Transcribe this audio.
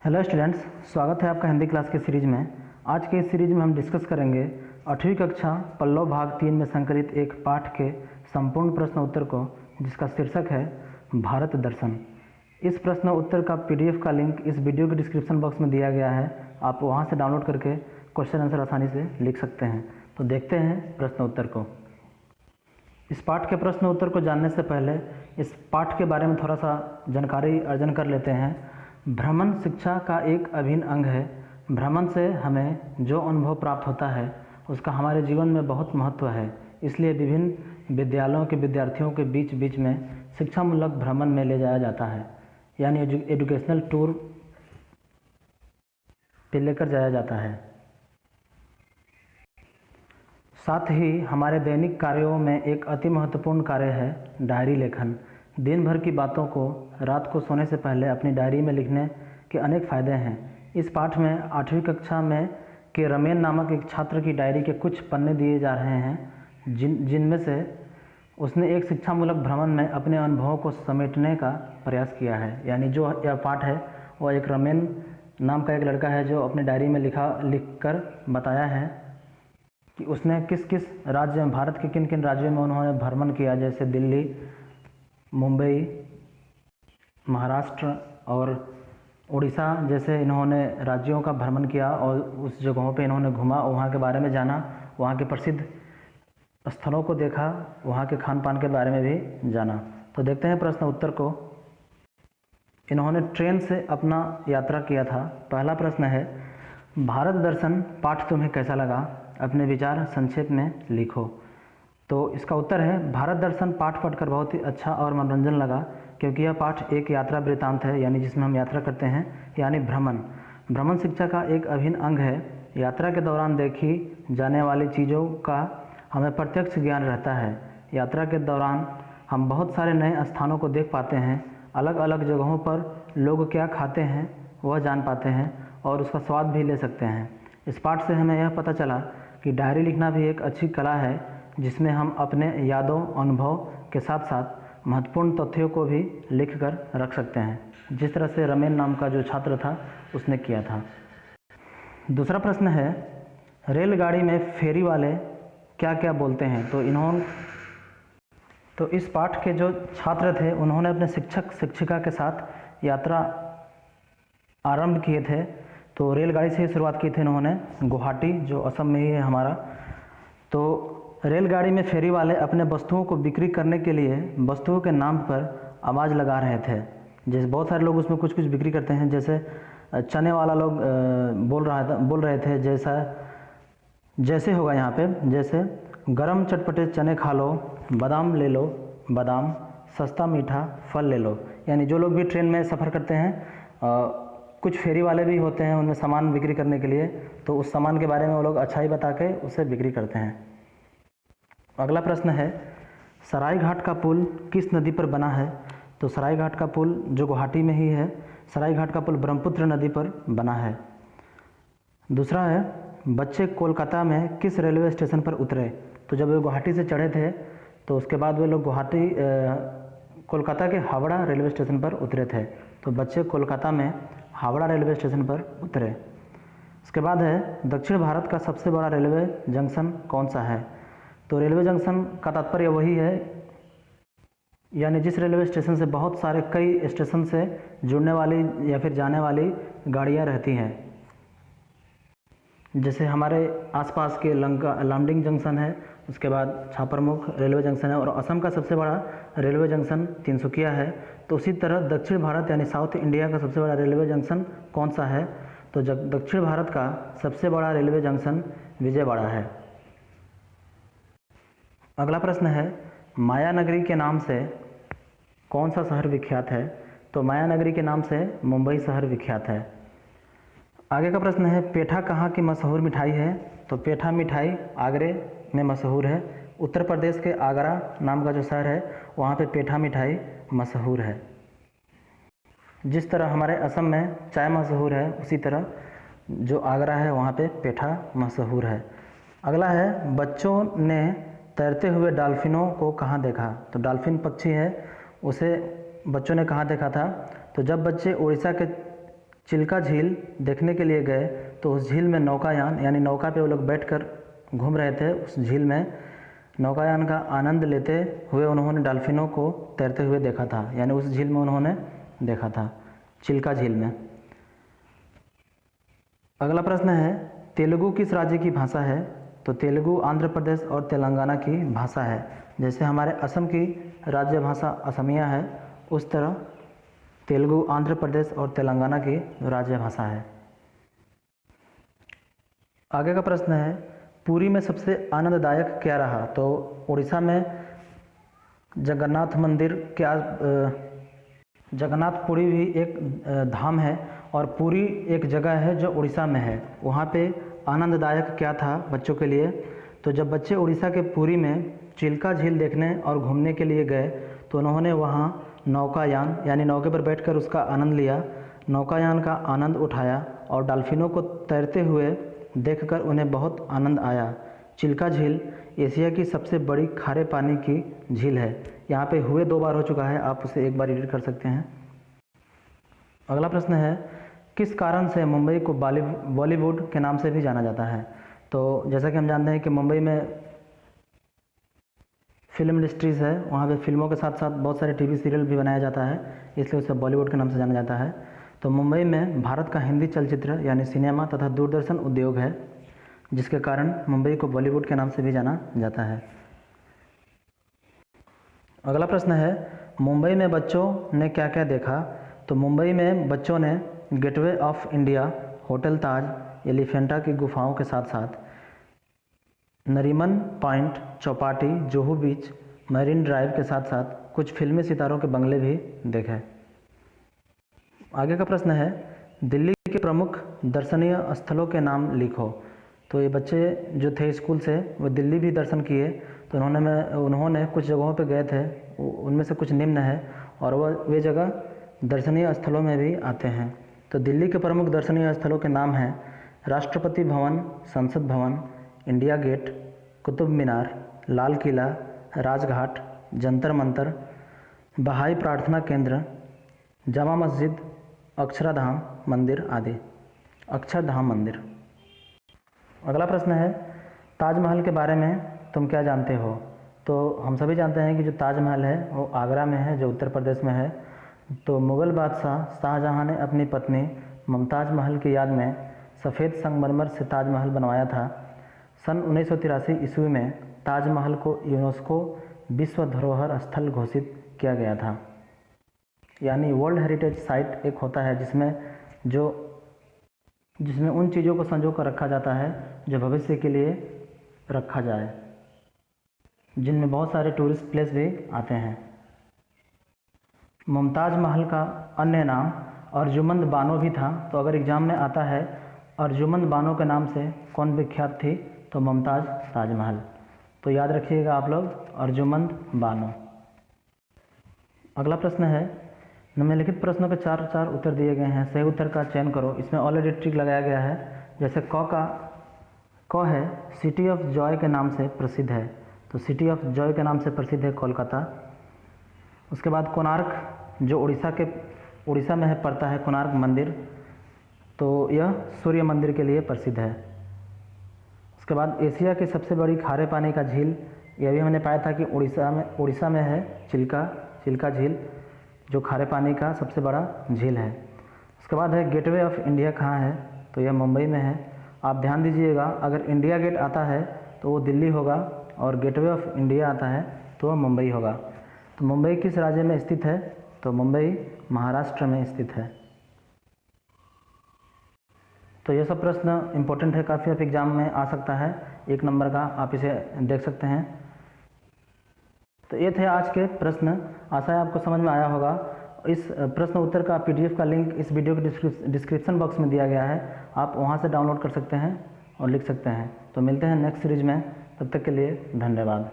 Hello students, स्वागत है आपका हिंदी क्लास के सीरीज में। आज के इस सीरीज में हम डिस्कस करेंगे 8वीं कक्षा पल्लव भाग 3 में संकलित एक पाठ के संपूर्ण प्रश्न उत्तर को, जिसका शीर्षक है भारत दर्शन। इस प्रश्न उत्तर का पीडीएफ का लिंक इस वीडियो के डिस्क्रिप्शन बॉक्स में दिया गया है। आप वहां से डाउनलोड करके क्वेश्चन आंसर आसानी से लिख सकते हैं। तो देखते हैं प्रश्न उत्तर को। इस पाठ के प्रश्न उत्तर को जानने से पहले इस पाठ के बारे में थोड़ा सा जानकारी अर्जन कर लेते हैं। भ्रमण शिक्षा का एक अभिन्न अंग है। भ्रमण से हमें जो अनुभव प्राप्त होता है उसका हमारे जीवन में बहुत महत्व है। इसलिए विभिन्न विद्यालयों के विद्यार्थियों के बीच बीच में शिक्षामूलक भ्रमण में ले जाया जाता है, यानी एजुकेशनल टूर पे लेकर जाया जाता है। साथ ही हमारे दैनिक कार्यों में एक अति महत्वपूर्ण कार्य है डायरी लेखन। दिन भर की बातों को रात को सोने से पहले अपनी डायरी में लिखने के अनेक फ़ायदे हैं। इस पाठ में 8वीं कक्षा में के रमेन नामक एक छात्र की डायरी के कुछ पन्ने दिए जा रहे हैं, जिनमें से उसने एक शिक्षामूलक भ्रमण में अपने अनुभवों को समेटने का प्रयास किया है। यानी जो यह पाठ है वह एक रमेन नाम का एक लड़का है जो अपनी डायरी में लिखकर बताया है कि उसने किस किस राज्य में, भारत के किन किन राज्यों में उन्होंने भ्रमण किया, जैसे दिल्ली, मुंबई, महाराष्ट्र और उड़ीसा जैसे इन्होंने राज्यों का भ्रमण किया और उस जगहों पे इन्होंने घूमा, वहाँ के बारे में जाना, वहाँ के प्रसिद्ध स्थलों को देखा, वहाँ के खान पान के बारे में भी जाना। तो देखते हैं प्रश्न उत्तर को। इन्होंने ट्रेन से अपना यात्रा किया था। पहला प्रश्न है, भारत दर्शन पाठ तुम्हें कैसा लगा? अपने विचार संक्षेप में लिखो। तो इसका उत्तर है, भारत दर्शन पाठ पढ़कर बहुत ही अच्छा और मनोरंजन लगा, क्योंकि यह पाठ एक यात्रा वृत्तांत है, यानी जिसमें हम यात्रा करते हैं, यानी भ्रमण। भ्रमण शिक्षा का एक अभिन्न अंग है। यात्रा के दौरान देखी जाने वाली चीज़ों का हमें प्रत्यक्ष ज्ञान रहता है। यात्रा के दौरान हम बहुत सारे नए स्थानों को देख पाते हैं। अलग अलग जगहों पर लोग क्या खाते हैं वह जान पाते हैं और उसका स्वाद भी ले सकते हैं। इस पाठ से हमें यह पता चला कि डायरी लिखना भी एक अच्छी कला है, जिसमें हम अपने यादों, अनुभव के साथ साथ महत्वपूर्ण तथ्यों को भी लिखकर रख सकते हैं, जिस तरह से रमेन नाम का जो छात्र था उसने किया था। दूसरा प्रश्न है, रेलगाड़ी में फेरी वाले क्या क्या बोलते हैं? तो इस पाठ के जो छात्र थे उन्होंने अपने शिक्षक शिक्षिका के साथ यात्रा आरंभ किए थे। तो रेलगाड़ी से ही शुरुआत की थी इन्होंने, गुवाहाटी जो असम में ही है हमारा। तो रेलगाड़ी में फेरी वाले अपने वस्तुओं को बिक्री करने के लिए वस्तुओं के नाम पर आवाज़ लगा रहे थे। जैसे बहुत सारे लोग उसमें कुछ कुछ बिक्री करते हैं, जैसे चने वाला लोग बोल रहे थे, जैसे होगा यहाँ पे, जैसे गरम चटपटे चने खा लो, बादाम ले लो बादाम, सस्ता मीठा फल ले लो। यानी जो लोग भी ट्रेन में सफ़र करते हैं, कुछ फेरी वाले भी होते हैं उनमें सामान बिक्री करने के लिए, तो उस सामान के बारे में वो लोग अच्छाई बता के उसे बिक्री करते हैं। अगला प्रश्न है, सरायघाट का पुल किस नदी पर बना है? तो सरायघाट का पुल जो गुवाहाटी में ही है, सरायघाट का पुल ब्रह्मपुत्र नदी पर बना है। दूसरा है, बच्चे कोलकाता में किस रेलवे स्टेशन पर उतरे? तो जब वे गुवाहाटी से चढ़े थे तो उसके बाद वे लोग कोलकाता के हावड़ा रेलवे स्टेशन पर उतरे थे। तो बच्चे कोलकाता में हावड़ा रेलवे स्टेशन पर उतरे। उसके बाद है, दक्षिण भारत का सबसे बड़ा रेलवे जंक्शन कौन सा है? तो रेलवे जंक्शन का तात्पर्य वही है, यानी जिस रेलवे स्टेशन से बहुत सारे कई स्टेशन से जुड़ने वाली या फिर जाने वाली गाड़ियां रहती हैं। जैसे हमारे आसपास के लामडिंग जंक्शन है, उसके बाद छापरमुख रेलवे जंक्शन है, और असम का सबसे बड़ा रेलवे जंक्शन तिनसुकिया है। तो उसी तरह दक्षिण भारत यानी साउथ इंडिया का सबसे बड़ा रेलवे जंक्शन कौन सा है? तो दक्षिण भारत का सबसे बड़ा रेलवे जंक्शन विजयवाड़ा है। अगला प्रश्न है, मायानगरी के नाम से कौन सा शहर विख्यात है? तो मायानगरी के नाम से मुंबई शहर विख्यात है। आगे का प्रश्न है, पेठा कहाँ की मशहूर मिठाई है? तो पेठा मिठाई आगरे में मशहूर है। उत्तर प्रदेश के आगरा नाम का जो शहर है वहाँ पे पेठा मिठाई मशहूर है। जिस तरह हमारे असम में चाय मशहूर है, उसी तरह जो आगरा है वहाँ पे पेठा मशहूर है। अगला है, बच्चों ने तैरते हुए डॉल्फिनों को कहाँ देखा? तो डॉल्फिन पक्षी है, उसे बच्चों ने कहाँ देखा था? तो जब बच्चे उड़ीसा के चिल्का झील देखने के लिए गए तो उस झील में नौकायान यानी नौका पे वो लोग बैठकर घूम रहे थे। उस झील में नौकायान का आनंद लेते हुए उन्होंने डॉल्फिनों को तैरते हुए देखा था, यानी उस झील में उन्होंने देखा था, चिल्का झील में। अगला प्रश्न है, तेलुगु किस राज्य की भाषा है? तो तेलुगु आंध्र प्रदेश और तेलंगाना की भाषा है। जैसे हमारे असम की राज्य भाषा असमिया है, उस तरह तेलुगु आंध्र प्रदेश और तेलंगाना की राज्य भाषा है। आगे का प्रश्न है, पुरी में सबसे आनंददायक क्या रहा? तो उड़ीसा में जगन्नाथ मंदिर क्या जगन्नाथपुरी भी एक धाम है और पुरी एक जगह है जो उड़ीसा में है। वहाँ पे आनंददायक क्या था बच्चों के लिए? तो जब बच्चे उड़ीसा के पुरी में चिल्का झील देखने और घूमने के लिए गए तो उन्होंने वहाँ नौकायान यानी नौके पर बैठकर उसका आनंद लिया, नौकायान का आनंद उठाया और डॉल्फिनों को तैरते हुए देखकर उन्हें बहुत आनंद आया। चिल्का झील एशिया की सबसे बड़ी खारे पानी की झील है। यहाँ पे हुए 2 बार हो चुका है, आप उसे एक बार एडिट कर सकते हैं। अगला प्रश्न है, किस कारण से मुंबई को बॉलीवुड के नाम से भी जाना जाता है? तो जैसा कि हम जानते हैं कि मुंबई में फिल्म इंडस्ट्रीज़ है, वहाँ पे फिल्मों के साथ साथ बहुत सारे टीवी सीरियल भी बनाया जाता है, इसलिए उसे बॉलीवुड के नाम से जाना जाता है। तो मुंबई में भारत का हिंदी चलचित्र यानी सिनेमा तथा दूरदर्शन उद्योग है, जिसके कारण मुंबई को बॉलीवुड के नाम से भी जाना जाता है। अगला प्रश्न है, मुंबई में बच्चों ने क्या क्या देखा? तो मुंबई में बच्चों ने गेटवे ऑफ इंडिया, होटल ताज, एलिफेंटा की गुफाओं के साथ साथ नरीमन पॉइंट, चौपाटी, जुहू बीच, मरीन ड्राइव के साथ साथ कुछ फिल्मी सितारों के बंगले भी देखे। आगे का प्रश्न है, दिल्ली के प्रमुख दर्शनीय स्थलों के नाम लिखो। तो ये बच्चे जो थे स्कूल से वो दिल्ली भी दर्शन किए, तो उन्होंने कुछ जगहों पे गए थे, उनमें से कुछ निम्न है और वे जगह दर्शनीय स्थलों में भी आते हैं। तो दिल्ली के प्रमुख दर्शनीय स्थलों के नाम हैं राष्ट्रपति भवन, संसद भवन, इंडिया गेट, कुतुब मीनार, लाल किला, राजघाट, जंतर मंतर, बहाई प्रार्थना केंद्र, जामा मस्जिद, अक्षरधाम मंदिर आदि। अक्षरधाम मंदिर। अगला प्रश्न है, ताजमहल के बारे में तुम क्या जानते हो? तो हम सभी जानते हैं कि जो ताजमहल है वो आगरा में है, जो उत्तर प्रदेश में है। तो मुग़ल बादशाह शाहजहां ने अपनी पत्नी मुमताज़ महल की याद में सफ़ेद संगमरमर से ताजमहल बनवाया था। सन 1983 ईस्वी में ताजमहल को यूनेस्को विश्व धरोहर स्थल घोषित किया गया था। यानी वर्ल्ड हेरिटेज साइट एक होता है जिसमें उन चीज़ों को संजो कर रखा जाता है जो भविष्य के लिए रखा जाए, जिनमें बहुत सारे टूरिस्ट प्लेस भी आते हैं। मुमताज़ महल का अन्य नाम अर्जुमंद बानो भी था। तो अगर एग्ज़ाम में आता है अर्जुमंद बानो के नाम से कौन विख्यात थी? तो मुमताज़ ताजमहल। तो याद रखिएगा आप लोग, अर्जुमंद बानो। अगला प्रश्न है, निम्नलिखित प्रश्नों के 4 उत्तर दिए गए हैं, सही उत्तर का चयन करो। इसमें ऑलरेडी ट्रिक लगाया गया है। जैसे क है सिटी ऑफ जॉय के नाम से प्रसिद्ध है, तो सिटी ऑफ जॉय के नाम से प्रसिद्ध है कोलकाता। उसके बाद कोणार्क जो उड़ीसा में है पड़ता है कोणार्क मंदिर, तो यह सूर्य मंदिर के लिए प्रसिद्ध है। उसके बाद एशिया की सबसे बड़ी खारे पानी का झील, यह भी हमने पाया था कि उड़ीसा में है चिल्का झील, जो खारे पानी का सबसे बड़ा झील है। उसके बाद है गेटवे ऑफ इंडिया कहाँ है? तो यह मुंबई में है। आप ध्यान दीजिएगा, अगर इंडिया गेट आता है तो वो दिल्ली होगा और गेटवे ऑफ इंडिया आता है तो वह मुंबई होगा। तो मुंबई किस राज्य में स्थित है? तो मुंबई महाराष्ट्र में स्थित है। तो ये सब प्रश्न इम्पोर्टेंट है, काफ़ी आप एग्जाम में आ सकता है, 1 नंबर का, आप इसे देख सकते हैं। तो ये थे आज के प्रश्न, आशा है आपको समझ में आया होगा। इस प्रश्न उत्तर का PDF का लिंक इस वीडियो के डिस्क्रिप्शन बॉक्स में दिया गया है, आप वहां से डाउनलोड कर सकते हैं और लिख सकते हैं। तो मिलते हैं नेक्स्ट सीरीज में, तब तक के लिए धन्यवाद।